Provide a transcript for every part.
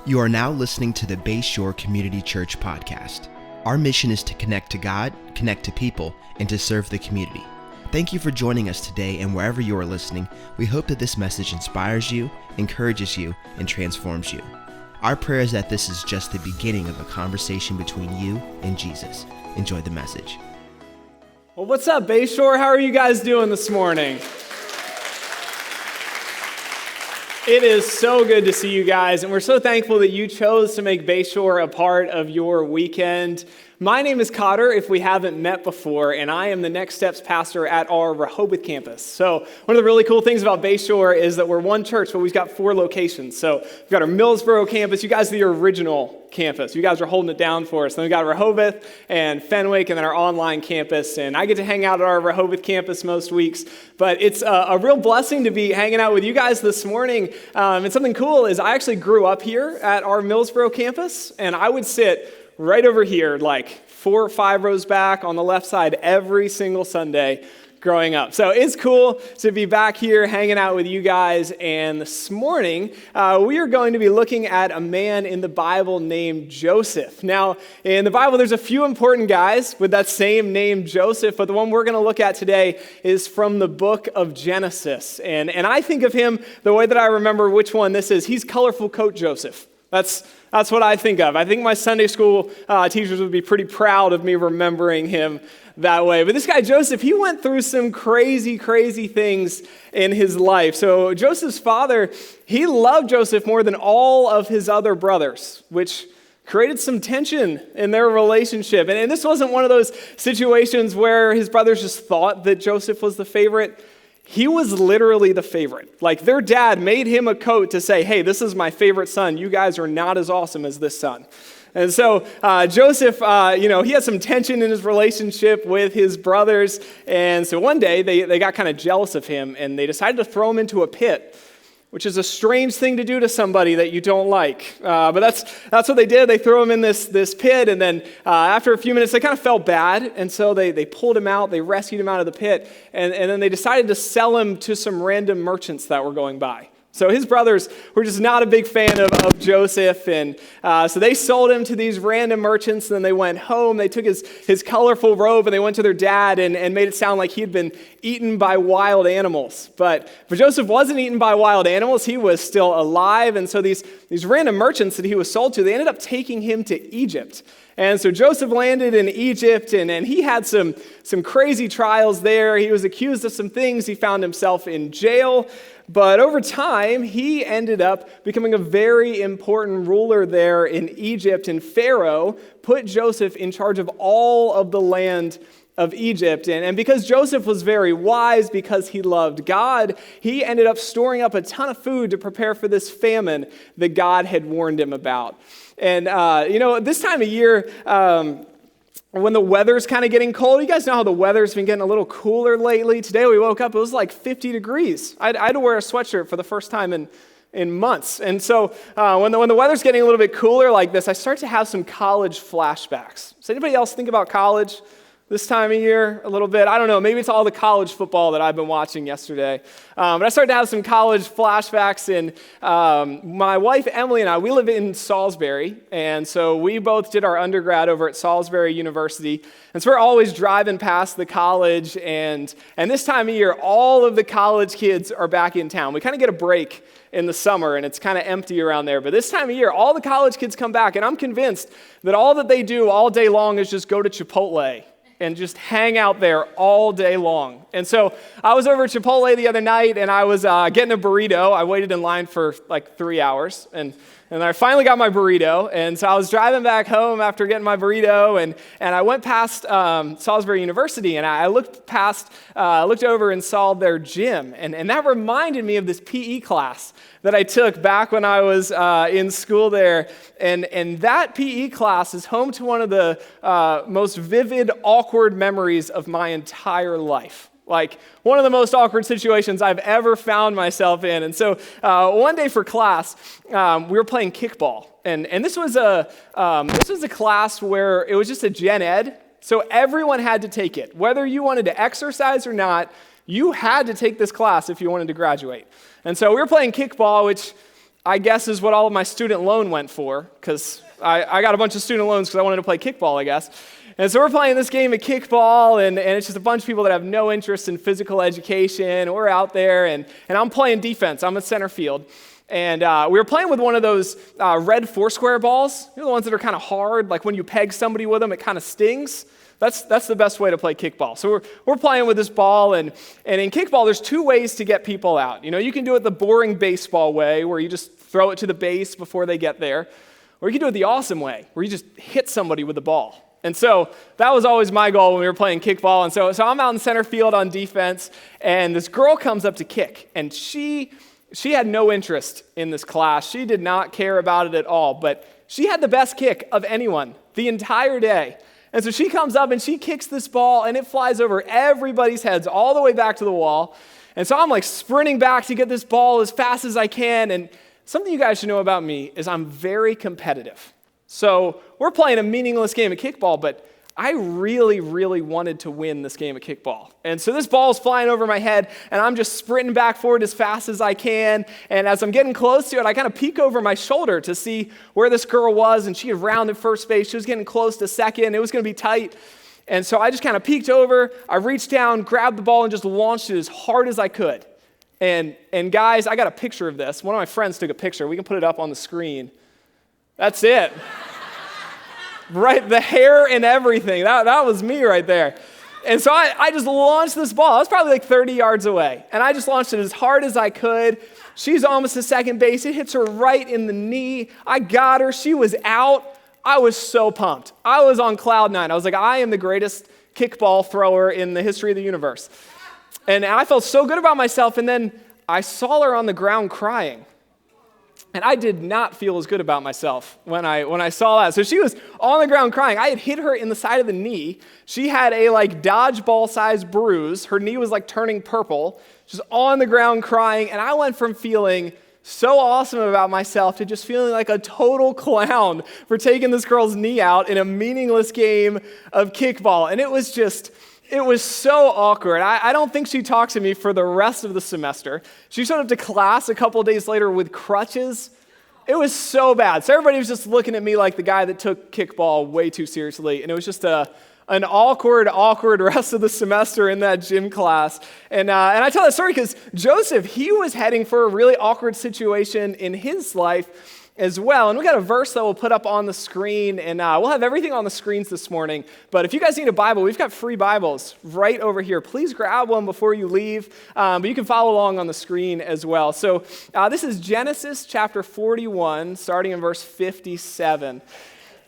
You are now listening to the Bayshore Community Church podcast. Our mission is to connect to God, connect to people, and to serve the community. Thank you for joining us today, and wherever you are listening, we hope that this message inspires you, encourages you, and transforms you. Our prayer is that this is just the beginning of a conversation between you and Jesus. Enjoy the message. Well, what's up, Bayshore? How are you guys doing this morning? It is so good to see you guys, and we're so thankful that you chose to make Bayshore a part of your weekend. My name is Cotter, if we haven't met before, and I am the Next Steps pastor at our Rehoboth campus. So one of the really cool things about Bayshore is that we're one church, but we've got 4 locations. So we've got our Millsboro campus. You guys are the original campus. You guys are holding it down for us. Then we've got Rehoboth and Fenwick, and then our online campus. And I get to hang out at our Rehoboth campus most weeks. But it's a real blessing to be hanging out with you guys this morning. And something cool is I actually grew up here at our Millsboro campus, and I would sit right over here, like 4 or 5 rows back on the left side every single Sunday growing up. So it's cool to be back here hanging out with you guys. And this morning, we are going to be looking at a man in the Bible named Joseph. Now, in the Bible, there's a few important guys with that same name, Joseph, but the one we're going to look at today is from the book of Genesis. And I think of him the way that I remember which one this is. He's Colorful Coat Joseph. That's what I think of. I think my Sunday school teachers would be pretty proud of me remembering him that way. But this guy, Joseph, he went through some crazy things in his life. So Joseph's father, he loved Joseph more than all of his other brothers, which created some tension in their relationship. And this wasn't one of those situations where his brothers just thought that Joseph was the favorite. He was literally the favorite. Like, their dad made him a coat to say, hey, this is my favorite son. You guys are not as awesome as this son. And so Joseph, he had some tension in his relationship with his brothers. And so one day they got kind of jealous of him, and they decided to throw him into a pit, which is a strange thing to do to somebody that you don't like. But that's what they did. They threw him in this pit, and then after a few minutes, they kind of felt bad, and so they pulled him out, they rescued him out of the pit, and then they decided to sell him to some random merchants that were going by. So his brothers were just not a big fan of Joseph, and so they sold him to these random merchants, and then they went home. They took his colorful robe, and they went to their dad and made it sound like he'd been eaten by wild animals. But Joseph wasn't eaten by wild animals. He was still alive, and so these random merchants that he was sold to, they ended up taking him to Egypt. And so Joseph landed in Egypt, and he had some crazy trials there. He was accused of some things. He found himself in jail. But over time, he ended up becoming a very important ruler there in Egypt. And Pharaoh put Joseph in charge of all of the land of Egypt. And because Joseph was very wise, because he loved God, he ended up storing up a ton of food to prepare for this famine that God had warned him about. And, this time of year, when the weather's kind of getting cold, you guys know how the weather's been getting a little cooler lately. Today we woke up, it was like 50 degrees. I had to wear a sweatshirt for the first time in months. And so when the weather's getting a little bit cooler like this, I start to have some college flashbacks. Does anybody else think about college this time of year a little bit? I don't know, maybe it's all the college football that I've been watching yesterday. But I started to have some college flashbacks, and my wife Emily and I, we live in Salisbury, and so we both did our undergrad over at Salisbury University, and so we're always driving past the college, and this time of year, all of the college kids are back in town. We kind of get a break in the summer, and it's kind of empty around there, but this time of year, all the college kids come back, and I'm convinced that all that they do all day long is just go to Chipotle and just hang out there all day long. And so I was over at Chipotle the other night, and I was getting a burrito. I waited in line for like 3 hours, and I finally got my burrito. And so I was driving back home after getting my burrito, and I went past Salisbury University, and I looked over and saw their gym, and that reminded me of this PE class that I took back when I was in school there. And that PE class is home to one of the most vivid, awkward memories of my entire life. Like, one of the most awkward situations I've ever found myself in. And so one day for class, we were playing kickball. And this was a class where it was just a gen ed. So everyone had to take it. Whether you wanted to exercise or not, you had to take this class if you wanted to graduate. And so we were playing kickball, which I guess is what all of my student loan went for, because I got a bunch of student loans because I wanted to play kickball, I guess. And so we're playing this game of kickball, and it's just a bunch of people that have no interest in physical education. We're out there, and I'm playing defense. I'm at center field. And we were playing with one of those red Foursquare balls. You know, the ones that are kind of hard, like when you peg somebody with them, it kind of stings. That's the best way to play kickball. So we're playing with this ball, and in kickball, there's two ways to get people out. You know, you can do it the boring baseball way, where you just throw it to the base before they get there, or you can do it the awesome way, where you just hit somebody with the ball. And so that was always my goal when we were playing kickball. And so I'm out in center field on defense, and this girl comes up to kick, and she had no interest in this class. She did not care about it at all, but she had the best kick of anyone the entire day. And so she comes up and she kicks this ball, and it flies over everybody's heads all the way back to the wall. And so I'm like sprinting back to get this ball as fast as I can. And something you guys should know about me is I'm very competitive. So we're playing a meaningless game of kickball, but I really, really wanted to win this game of kickball. And so this ball is flying over my head, and I'm just sprinting back forward as fast as I can. And as I'm getting close to it, I kind of peek over my shoulder to see where this girl was, and she had rounded first base. She was getting close to second. It was going to be tight. And so I just kind of peeked over. I reached down, grabbed the ball, and just launched it as hard as I could. And guys, I got a picture of this. One of my friends took a picture. We can put it up on the screen. That's it. Right, the hair and everything. That was me right there. And so I just launched this ball. I was probably like 30 yards away. And I just launched it as hard as I could. She's almost to second base. It hits her right in the knee. I got her. She was out. I was so pumped. I was on cloud nine. I was like, I am the greatest kickball thrower in the history of the universe. And I felt so good about myself. And then I saw her on the ground crying. And I did not feel as good about myself when I saw that. So she was on the ground crying. I had hit her in the side of the knee. She had a dodgeball-sized bruise. Her knee was turning purple. She's on the ground crying. And I went from feeling so awesome about myself to just feeling like a total clown for taking this girl's knee out in a meaningless game of kickball. And it was so awkward. I don't think she talked to me for the rest of the semester. She showed up to class a couple days later with crutches. It was so bad. So everybody was just looking at me like the guy that took kickball way too seriously. And it was just an awkward rest of the semester in that gym class. And I tell that story because Joseph, he was heading for a really awkward situation in his life as well. And we got a verse that we'll put up on the screen, and we'll have everything on the screens this morning. But if you guys need a Bible, we've got free Bibles right over here. Please grab one before you leave, but you can follow along on the screen as well. So this is Genesis chapter 41, starting in verse 57.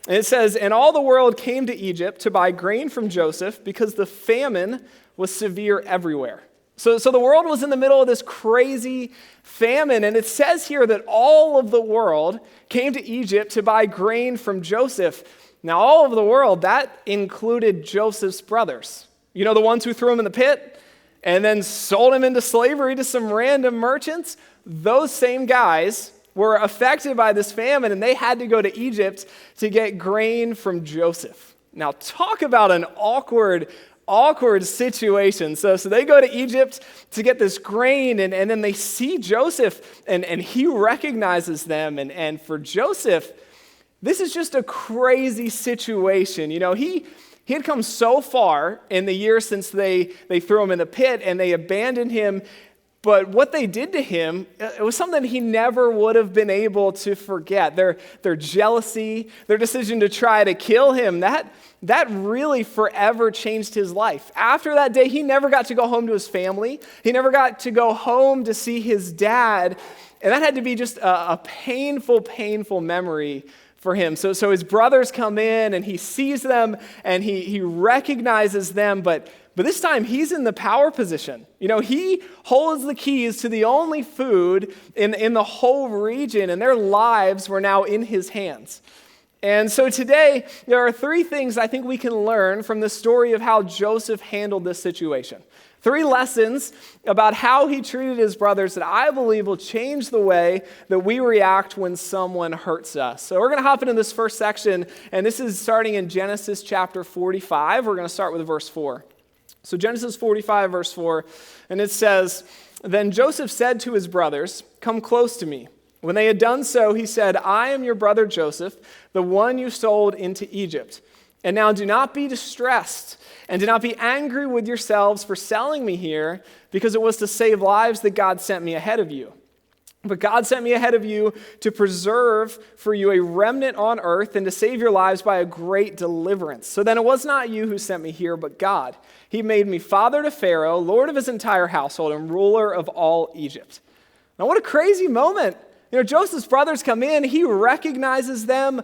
And it says, "And all the world came to Egypt to buy grain from Joseph because the famine was severe everywhere." So the world was in the middle of this crazy famine, and it says here that all of the world came to Egypt to buy grain from Joseph. Now, all of the world, that included Joseph's brothers. You know, the ones who threw him in the pit and then sold him into slavery to some random merchants? Those same guys were affected by this famine, and they had to go to Egypt to get grain from Joseph. Now, talk about an awkward situation. So they go to Egypt to get this grain, and then they see Joseph, and he recognizes them. And for Joseph, this is just a crazy situation. You know, he had come so far in the years since they threw him in the pit and they abandoned him. But what they did to him, it was something he never would have been able to forget. Their jealousy, their decision to try to kill him, that really forever changed his life. After that day, he never got to go home to his family. He never got to go home to see his dad. And that had to be just a painful, painful memory for him. So his brothers come in, and he sees them, and he recognizes them, but this time he's in the power position. You know, he holds the keys to the only food in the whole region, and their lives were now in his hands. And so today, there are three things I think we can learn from the story of how Joseph handled this situation. Three lessons about how he treated his brothers that I believe will change the way that we react when someone hurts us. So we're going to hop into this first section, and this is starting in Genesis chapter 45. We're going to start with verse 4. So Genesis 45, verse 4, and it says, "Then Joseph said to his brothers, 'Come close to me.' When they had done so, he said, I am your brother Joseph, the one you sold into Egypt. And now do not be distressed, and do not be angry with yourselves for selling me here, because it was to save lives that God sent me ahead of you. But God sent me ahead of you to preserve for you a remnant on earth and to save your lives by a great deliverance. So then it was not you who sent me here, but God. He made me father to Pharaoh, lord of his entire household, and ruler of all Egypt. Now what a crazy moment. Joseph's brothers come in, he recognizes them,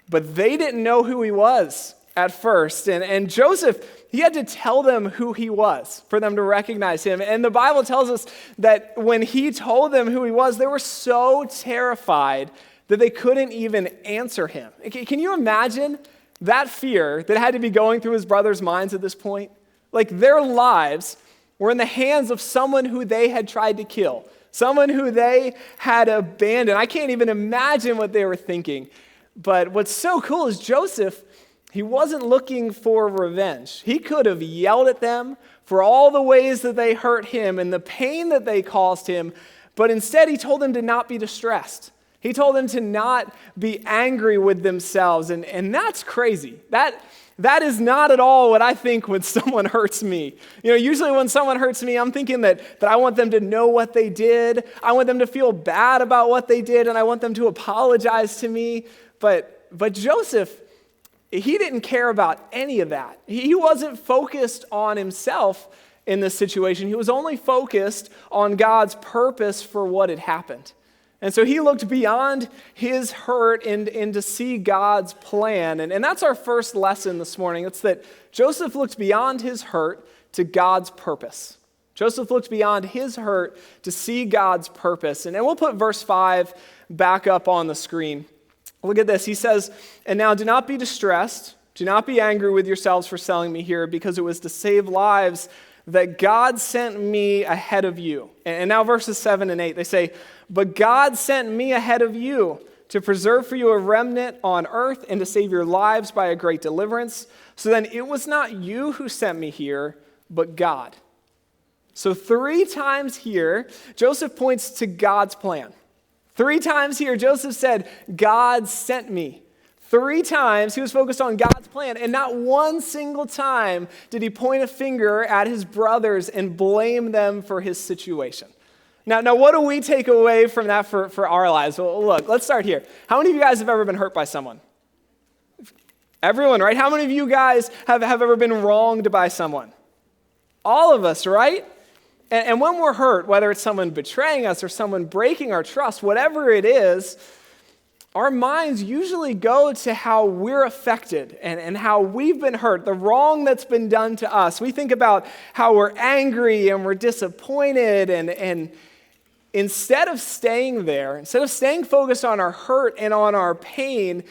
but they didn't know who he was at first. And Joseph, he had to tell them who he was for them to recognize him. And the Bible tells us that when he told them who he was, they were so terrified that they couldn't even answer him. Can you imagine that fear that had to be going through his brothers' minds at this point? Like their lives were in the hands of someone who they had tried to kill, someone who they had abandoned. I can't even imagine what they were thinking. But what's so cool is Joseph, he wasn't looking for revenge. He could have yelled at them for all the ways that they hurt him and the pain that they caused him, but instead he told them to not be distressed. He told them to not be angry with themselves, and that's crazy. That is not at all what I think when someone hurts me. Usually when someone hurts me, I'm thinking that I want them to know what they did, I want them to feel bad about what they did, and I want them to apologize to me. But Joseph, he didn't care about any of that. He wasn't focused on himself in this situation. He was only focused on God's purpose for what had happened. And so he looked beyond his hurt and to see God's plan. And that's our first lesson this morning. It's that Joseph looked beyond his hurt to God's purpose. Joseph looked beyond his hurt to see God's purpose. And we'll put verse 5 back up on the screen. Look at this. He says, and now do not be distressed. Do not be angry with yourselves for selling me here, because it was to save lives that God sent me ahead of you. And now verses 7 and 8, they say, but God sent me ahead of you to preserve for you a remnant on earth and to save your lives by a great deliverance. So then it was not you who sent me here, but God. So 3 times here, Joseph points to God's plan. 3 times here, Joseph said, God sent me. 3 times he was focused on God's plan, and not one single time did he point a finger at his brothers and blame them for his situation. Now what do we take away from that for our lives? Well, look, let's start here. How many of you guys have ever been hurt by someone? Everyone, right? How many of you guys have ever been wronged by someone? All of us, right? And when we're hurt, whether it's someone betraying us or someone breaking our trust, whatever it is, our minds usually go to how we're affected and how we've been hurt, the wrong that's been done to us. We think about how we're angry and we're disappointed, and instead of staying there, instead of staying focused on our hurt and on our pain,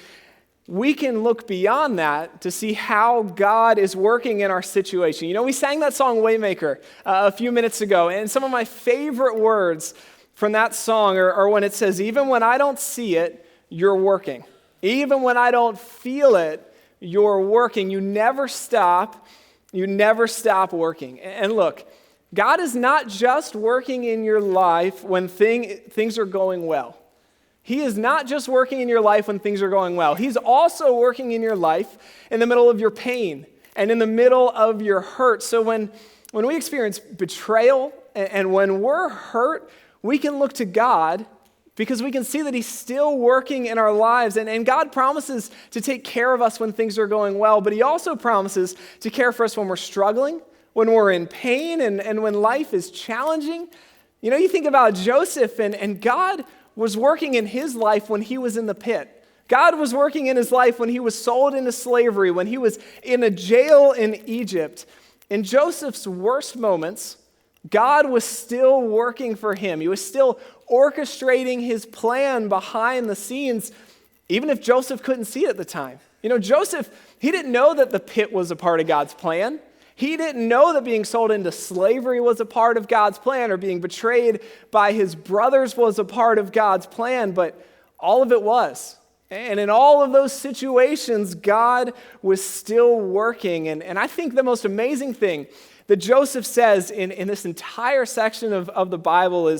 we can look beyond that to see how God is working in our situation. We sang that song Waymaker a few minutes ago, and some of my favorite words from that song are when it says, even when I don't see it, you're working. Even when I don't feel it, you're working. You never stop working. And look, God is not just working in your life when things are going well. He is not just working in your life when things are going well. He's also working in your life in the middle of your pain and in the middle of your hurt. So when we experience betrayal and when we're hurt, we can look to God because we can see that He's still working in our lives. And God promises to take care of us when things are going well, but He also promises to care for us when we're struggling, when we're in pain, and when life is challenging. You think about Joseph, and God was working in his life when he was in the pit. God was working in his life when he was sold into slavery, when he was in a jail in Egypt. In Joseph's worst moments, God was still working for him. He was still orchestrating his plan behind the scenes, even if Joseph couldn't see it at the time. Joseph, he didn't know that the pit was a part of God's plan. He didn't know that being sold into slavery was a part of God's plan, or being betrayed by his brothers was a part of God's plan, but all of it was. And in all of those situations, God was still working. And I think the most amazing thing that Joseph says in this entire section of the Bible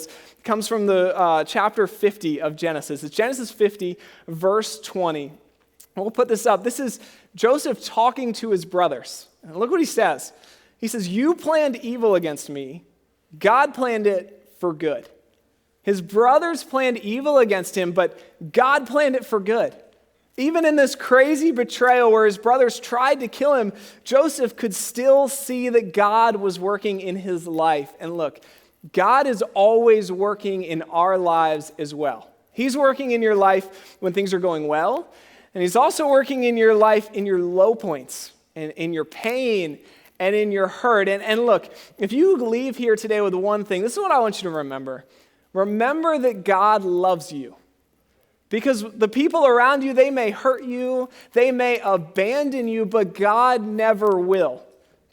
comes from the chapter 50 of Genesis. It's Genesis 50, verse 20. And we'll put this up. This is Joseph talking to his brothers. And look what he says. He says, "You planned evil against me. God planned it for good." His brothers planned evil against him, but God planned it for good. Even in this crazy betrayal where his brothers tried to kill him, Joseph could still see that God was working in his life. And look, God is always working in our lives as well. He's working in your life when things are going well, and he's also working in your life in your low points, and in your pain, and in your hurt. And look, if you leave here today with one thing, this is what I want you to remember. Remember that God loves you. Because the people around you, they may hurt you, they may abandon you, but God never will.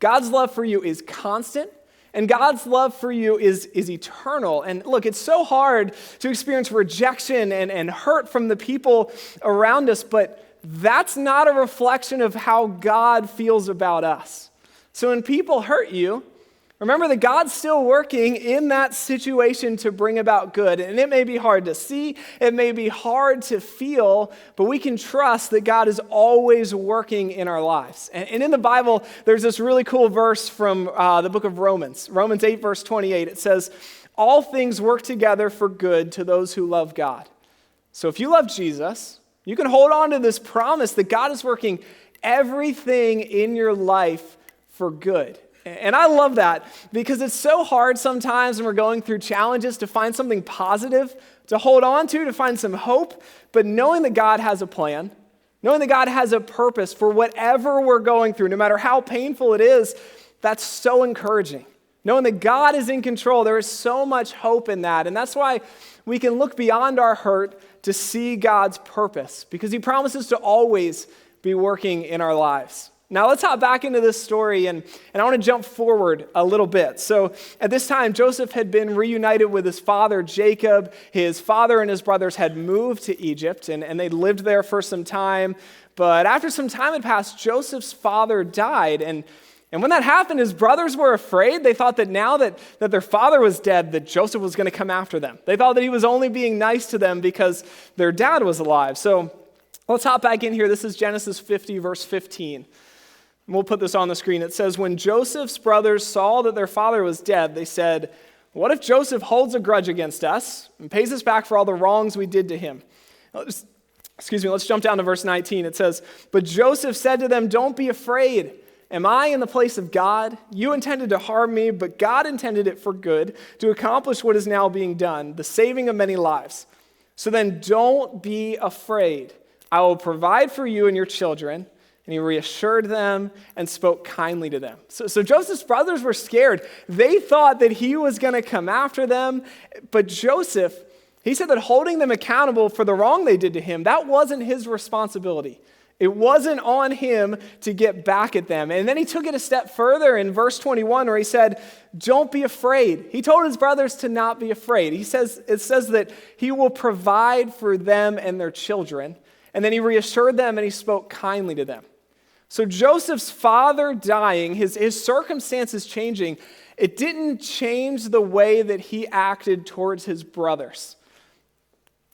God's love for you is constant, and God's love for you is eternal. And look, it's so hard to experience rejection and hurt from the people around us, but that's not a reflection of how God feels about us. So when people hurt you, remember that God's still working in that situation to bring about good. And it may be hard to see, it may be hard to feel, but we can trust that God is always working in our lives. And in the Bible, there's this really cool verse from the book of Romans. Romans 8, verse 28. It says, "All things work together for good to those who love God." So if you love Jesus, you can hold on to this promise that God is working everything in your life for good. And I love that because it's so hard sometimes when we're going through challenges to find something positive to hold on to find some hope. But knowing that God has a plan, knowing that God has a purpose for whatever we're going through, no matter how painful it is, that's so encouraging. Knowing that God is in control, there is so much hope in that. And that's why we can look beyond our hurt to see God's purpose, because he promises to always be working in our lives. Now let's hop back into this story, and I want to jump forward a little bit. So at this time, Joseph had been reunited with his father, Jacob. His father and his brothers had moved to Egypt, and they lived there for some time. But after some time had passed, Joseph's father died, and when that happened, his brothers were afraid. They thought that now that their father was dead, that Joseph was going to come after them. They thought that he was only being nice to them because their dad was alive. So let's hop back in here. This is Genesis 50, verse 15. And we'll put this on the screen. It says, "When Joseph's brothers saw that their father was dead, they said, 'What if Joseph holds a grudge against us and pays us back for all the wrongs we did to him?'" Let's jump down to verse 19. It says, "But Joseph said to them, 'Don't be afraid. Am I in the place of God? You intended to harm me, but God intended it for good, to accomplish what is now being done, the saving of many lives. So then don't be afraid. I will provide for you and your children.' And he reassured them and spoke kindly to them." So Joseph's brothers were scared. They thought that he was going to come after them. But Joseph, he said that holding them accountable for the wrong they did to him, that wasn't his responsibility. It wasn't on him to get back at them. And then he took it a step further in verse 21 where he said, "Don't be afraid." He told his brothers to not be afraid. It says that he will provide for them and their children. And then he reassured them and he spoke kindly to them. So Joseph's father dying, his circumstances changing, it didn't change the way that he acted towards his brothers.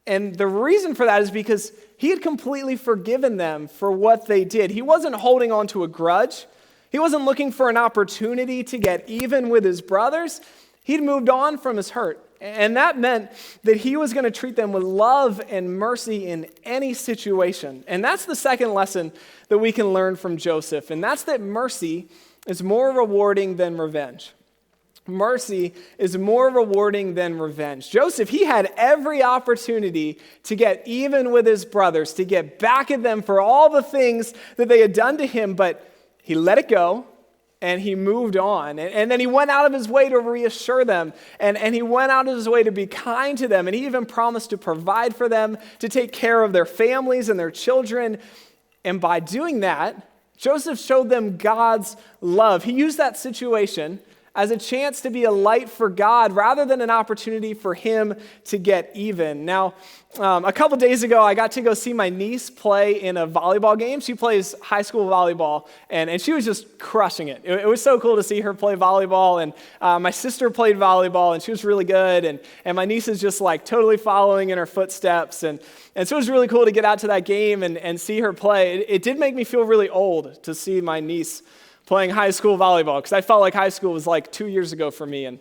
And the reason for that is because he had completely forgiven them for what they did. He wasn't holding on to a grudge. He wasn't looking for an opportunity to get even with his brothers. He'd moved on from his hurt. And that meant that he was going to treat them with love and mercy in any situation. And that's the second lesson that we can learn from Joseph. And that's that mercy is more rewarding than revenge. Mercy is more rewarding than revenge. Joseph, he had every opportunity to get even with his brothers, to get back at them for all the things that they had done to him, but he let it go. And he moved on. And then he went out of his way to reassure them. And he went out of his way to be kind to them. And he even promised to provide for them, to take care of their families and their children. And by doing that, Joseph showed them God's love. He used that situation as a chance to be a light for God rather than an opportunity for him to get even. Now, a couple days ago, I got to go see my niece play in a volleyball game. She plays high school volleyball, and she was just crushing it. It was so cool to see her play volleyball, and my sister played volleyball, and she was really good, and my niece is just like totally following in her footsteps, and so it was really cool to get out to that game and see her play. It did make me feel really old to see my niece playing high school volleyball, because I felt like high school was like 2 years ago for me, and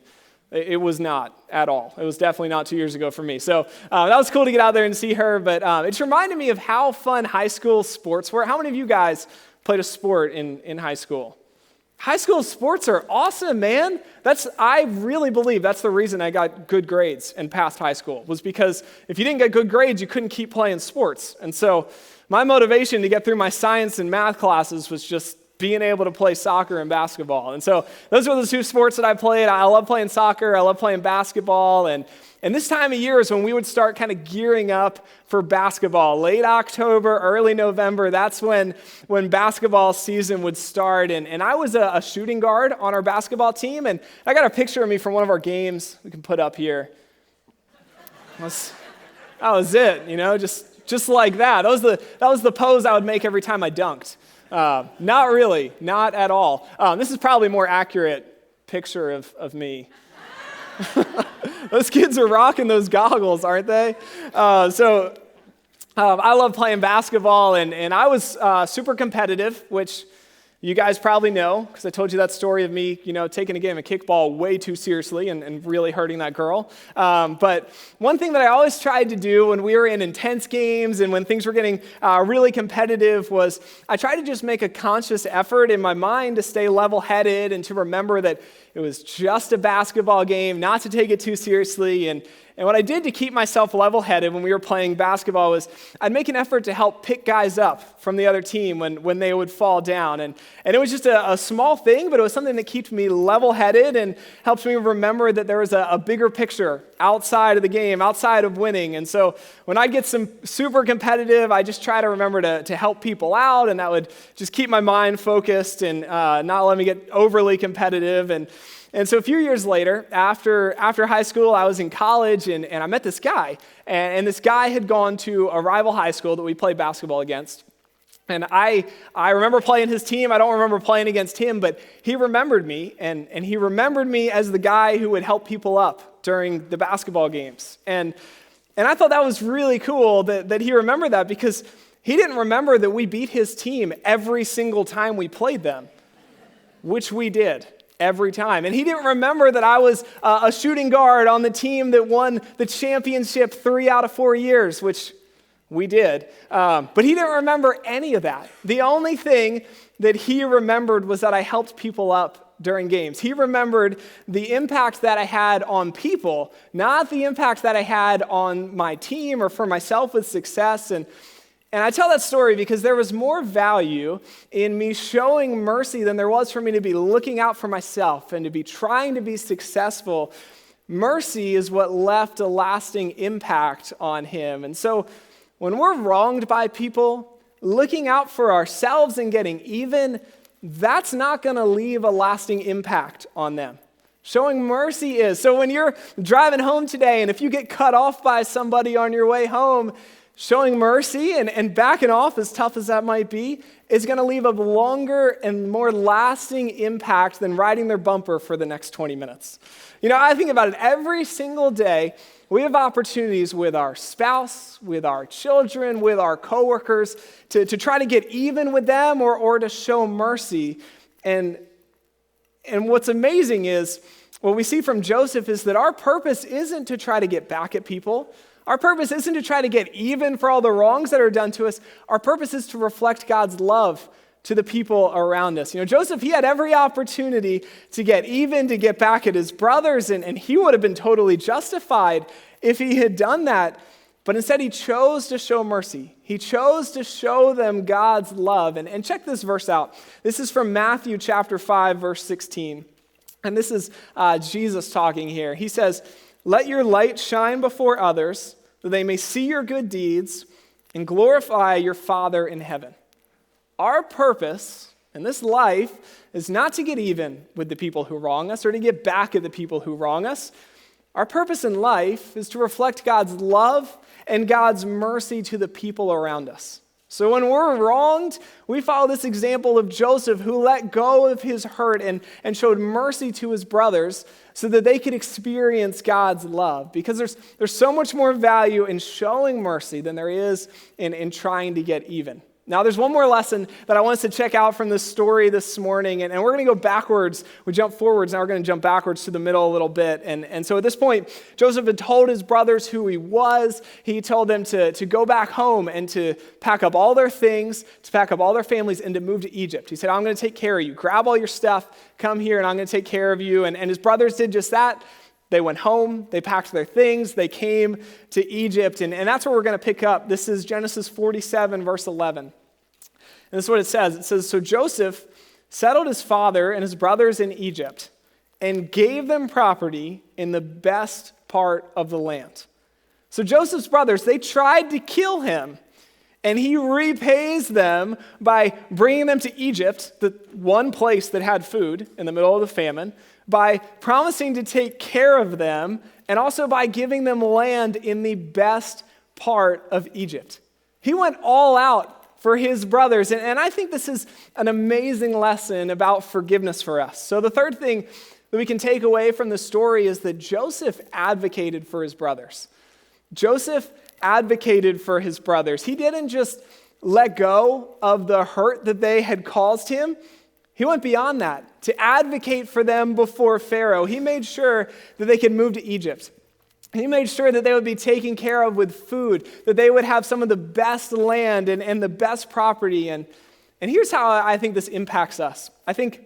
it was not at all. It was definitely not 2 years ago for me. So that was cool to get out there and see her, but it's reminded me of how fun high school sports were. How many of you guys played a sport in high school? High school sports are awesome, man. I really believe that's the reason I got good grades and passed high school, was because if you didn't get good grades, you couldn't keep playing sports. And so my motivation to get through my science and math classes was just being able to play soccer and basketball. And so those were the two sports that I played. I love playing soccer. I love playing basketball. And this time of year is when we would start kind of gearing up for basketball. Late October, early November, that's when basketball season would start. And I was a shooting guard on our basketball team. And I got a picture of me from one of our games we can put up here. That was it, just like that. That was the pose I would make every time I dunked. Not really, not at all. This is probably a more accurate picture of me. Those kids are rocking those goggles, aren't they? I love playing basketball, and I was super competitive, which you guys probably know, because I told you that story of me, taking a game of kickball way too seriously and really hurting that girl. But one thing that I always tried to do when we were in intense games and when things were getting really competitive was I tried to just make a conscious effort in my mind to stay level-headed and to remember that it was just a basketball game, not to take it too seriously. And what I did to keep myself level-headed when we were playing basketball was I'd make an effort to help pick guys up from the other team when they would fall down. And it was just a small thing, but it was something that keeps me level-headed and helps me remember that there was a bigger picture outside of the game, outside of winning. And so when I get some super competitive, I just try to remember to help people out, and that would just keep my mind focused and not let me get overly competitive. And so a few years later, after high school, I was in college, and I met this guy. And this guy had gone to a rival high school that we played basketball against. And I remember playing his team. I don't remember playing against him, but he remembered me, and he remembered me as the guy who would help people up during the basketball games. And I thought that was really cool that he remembered that, because he didn't remember that we beat his team every single time we played them, which we did. Every time. And he didn't remember that I was a shooting guard on the team that won the championship 3 out of 4 years, which we did. But he didn't remember any of that. The only thing that he remembered was that I helped people up during games. He remembered the impact that I had on people, not the impact that I had on my team or for myself with success. And I tell that story because there was more value in me showing mercy than there was for me to be looking out for myself and to be trying to be successful. Mercy is what left a lasting impact on him. And so when we're wronged by people, looking out for ourselves and getting even, that's not going to leave a lasting impact on them. Showing mercy is. So when you're driving home today, and if you get cut off by somebody on your way home, showing mercy and backing off, as tough as that might be, is going to leave a longer and more lasting impact than riding their bumper for the next 20 minutes. I think about it every single day. We have opportunities with our spouse, with our children, with our coworkers to try to get even with them or to show mercy. And what's amazing is what we see from Joseph is that our purpose isn't to try to get back at people. Our purpose isn't to try to get even for all the wrongs that are done to us. Our purpose is to reflect God's love to the people around us. Joseph, he had every opportunity to get even, to get back at his brothers, and he would have been totally justified if he had done that. But instead, he chose to show mercy. He chose to show them God's love. And check this verse out. This is from Matthew chapter 5, verse 16. And this is Jesus talking here. He says, "Let your light shine before others, that they may see your good deeds and glorify your Father in heaven." Our purpose And this life is not to get even with the people who wrong us or to get back at the people who wrong us. Our purpose in life is to reflect God's love and God's mercy to the people around us. So when we're wronged, we follow this example of Joseph, who let go of his hurt and showed mercy to his brothers so that they could experience God's love. Because there's so much more value in showing mercy than there is in trying to get even. Now, there's one more lesson that I want us to check out from this story this morning, and we're going to go backwards. We jump forwards, now we're going to jump backwards to the middle a little bit. And so at this point, Joseph had told his brothers who he was. He told them to go back home and to pack up all their things, to pack up all their families, and to move to Egypt. He said, I'm going to take care of you. Grab all your stuff, come here, and I'm going to take care of you. And his brothers did just that. They went home, they packed their things, they came to Egypt, and that's where we're going to pick up. This is Genesis 47, verse 11. And this is what it says. It says, so Joseph settled his father and his brothers in Egypt and gave them property in the best part of the land. So Joseph's brothers, they tried to kill him, and he repays them by bringing them to Egypt, the one place that had food in the middle of the famine, by promising to take care of them, and also by giving them land in the best part of Egypt. He went all out for his brothers, and I think this is an amazing lesson about forgiveness for us. So the third thing that we can take away from the story is that Joseph advocated for his brothers. Joseph advocated for his brothers. He didn't just let go of the hurt that they had caused him. He went beyond that to advocate for them before Pharaoh. He made sure that they could move to Egypt. He made sure that they would be taken care of with food, that they would have some of the best land and the best property. And here's how I think this impacts us. I think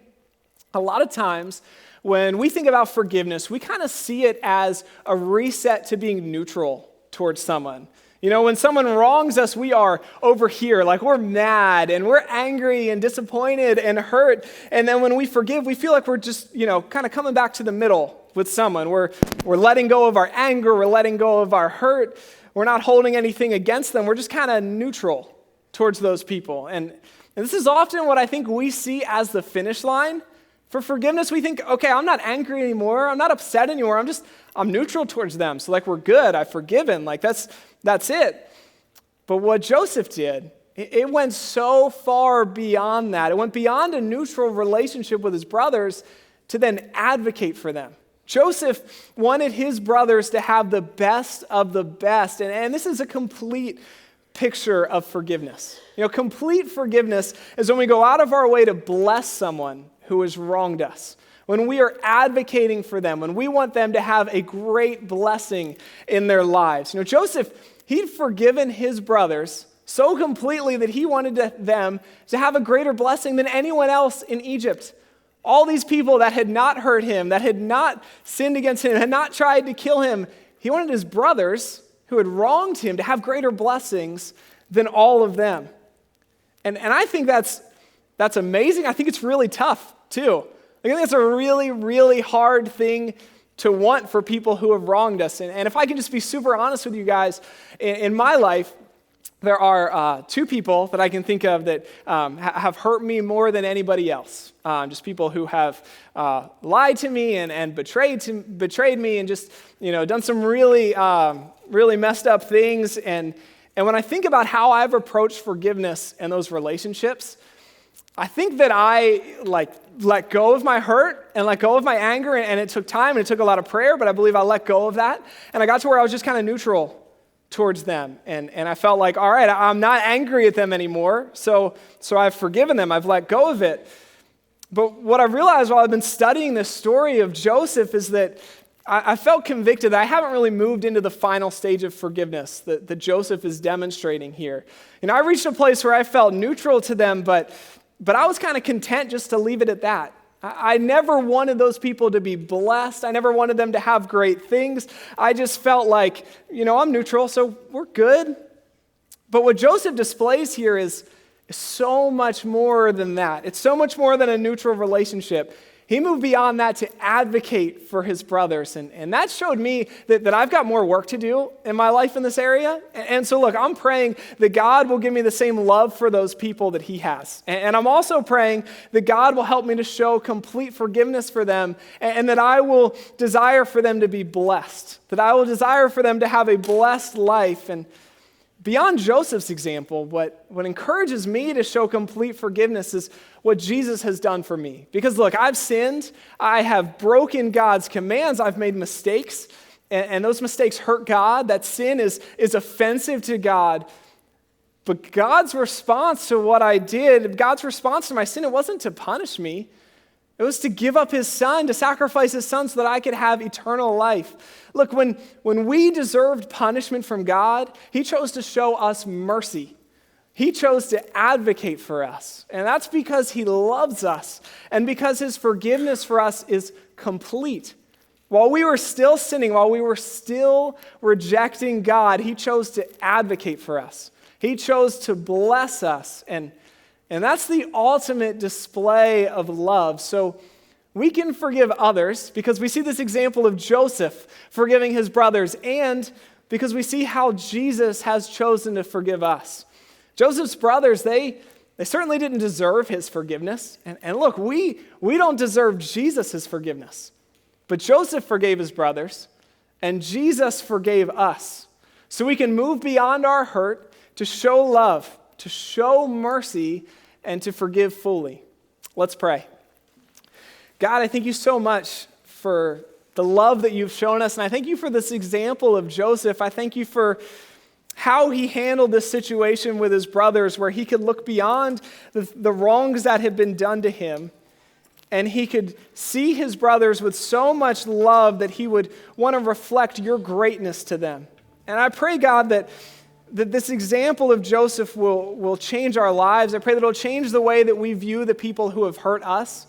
a lot of times when we think about forgiveness, we kind of see it as a reset to being neutral towards someone. You know, when someone wrongs us, we are over here, like we're mad and we're angry and disappointed and hurt. And then when we forgive, we feel like we're just, kind of coming back to the middle with someone. We're letting go of our anger. We're letting go of our hurt. We're not holding anything against them. We're just kind of neutral towards those people. And this is often what I think we see as the finish line. For forgiveness, we think, okay, I'm not angry anymore. I'm not upset anymore. I'm neutral towards them. So we're good. I've forgiven. That's it. But what Joseph did, it went so far beyond that. It went beyond a neutral relationship with his brothers to then advocate for them. Joseph wanted his brothers to have the best of the best. And this is a complete picture of forgiveness. Complete forgiveness is when we go out of our way to bless someone who has wronged us. When we are advocating for them, when we want them to have a great blessing in their lives. Joseph, he'd forgiven his brothers so completely that he wanted them to have a greater blessing than anyone else in Egypt. All these people that had not hurt him, that had not sinned against him, had not tried to kill him, he wanted his brothers who had wronged him to have greater blessings than all of them. And I think that's amazing. I think it's really tough, too. I think it's a really, really hard thing to want for people who have wronged us. And if I can just be super honest with you guys, in my life, there are two people that I can think of that have hurt me more than anybody else. Just people who have lied to me and betrayed me and just done some really, really messed up things. And when I think about how I've approached forgiveness in those relationships, I think that I let go of my hurt and let go of my anger, and it took time and it took a lot of prayer, but I believe I let go of that. And I got to where I was just kind of neutral towards them. And I felt like, all right, I'm not angry at them anymore, so I've forgiven them. I've let go of it. But what I realized while I've been studying this story of Joseph is that I felt convicted that I haven't really moved into the final stage of forgiveness that Joseph is demonstrating here. I reached a place where I felt neutral to them, but I was kind of content just to leave it at that. I never wanted those people to be blessed. I never wanted them to have great things. I just felt like, I'm neutral, so we're good. But what Joseph displays here is so much more than that. It's so much more than a neutral relationship. He moved beyond that to advocate for his brothers. And that showed me that I've got more work to do in my life in this area. And so look, I'm praying that God will give me the same love for those people that he has. And I'm also praying that God will help me to show complete forgiveness for them, and that I will desire for them to be blessed, that I will desire for them to have a blessed life. And beyond Joseph's example, what encourages me to show complete forgiveness is what Jesus has done for me. Because look, I've sinned, I have broken God's commands, I've made mistakes, and those mistakes hurt God. That sin is offensive to God. But God's response to what I did, God's response to my sin, it wasn't to punish me. It was to give up his son, to sacrifice his son so that I could have eternal life. Look, when we deserved punishment from God, he chose to show us mercy. He chose to advocate for us. And that's because he loves us and because his forgiveness for us is complete. While we were still sinning, while we were still rejecting God, he chose to advocate for us. He chose to bless us. And that's the ultimate display of love. So we can forgive others because we see this example of Joseph forgiving his brothers, and because we see how Jesus has chosen to forgive us. Joseph's brothers, they certainly didn't deserve his forgiveness. And look, we don't deserve Jesus' forgiveness. But Joseph forgave his brothers, and Jesus forgave us. So we can move beyond our hurt to show love, to show mercy, and to forgive fully. Let's pray. God, I thank you so much for the love that you've shown us, and I thank you for this example of Joseph. I thank you for how he handled this situation with his brothers, where he could look beyond the wrongs that had been done to him, and he could see his brothers with so much love that he would want to reflect your greatness to them. And I pray, God, that this example of Joseph will change our lives. I pray that it'll change the way that we view the people who have hurt us.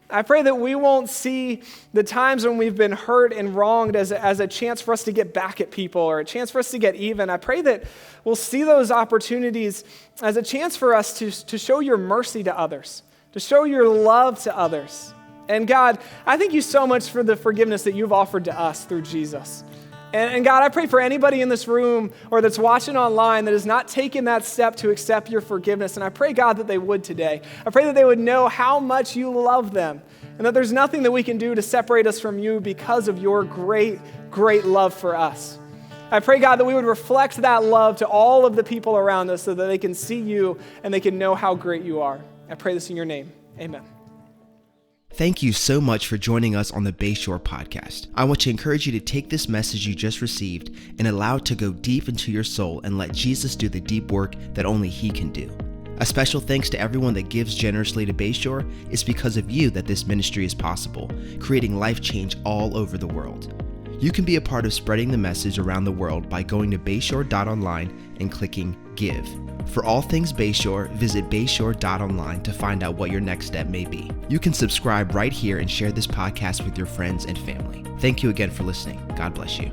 I pray that we won't see the times when we've been hurt and wronged as a chance for us to get back at people or a chance for us to get even. I pray that we'll see those opportunities as a chance for us to show your mercy to others, to show your love to others. And God, I thank you so much for the forgiveness that you've offered to us through Jesus. And God, I pray for anybody in this room or that's watching online that has not taken that step to accept your forgiveness. And I pray, God, that they would today. I pray that they would know how much you love them and that there's nothing that we can do to separate us from you because of your great, great love for us. I pray, God, that we would reflect that love to all of the people around us so that they can see you and they can know how great you are. I pray this in your name. Amen. Thank you so much for joining us on the Bayshore podcast. I want to encourage you to take this message you just received and allow it to go deep into your soul and let Jesus do the deep work that only he can do. A special thanks to everyone that gives generously to Bayshore. It's because of you that this ministry is possible, creating life change all over the world. You can be a part of spreading the message around the world by going to bayshore.online and clicking Give. For all things Bayshore, visit bayshore.online to find out what your next step may be. You can subscribe right here and share this podcast with your friends and family. Thank you again for listening. God bless you.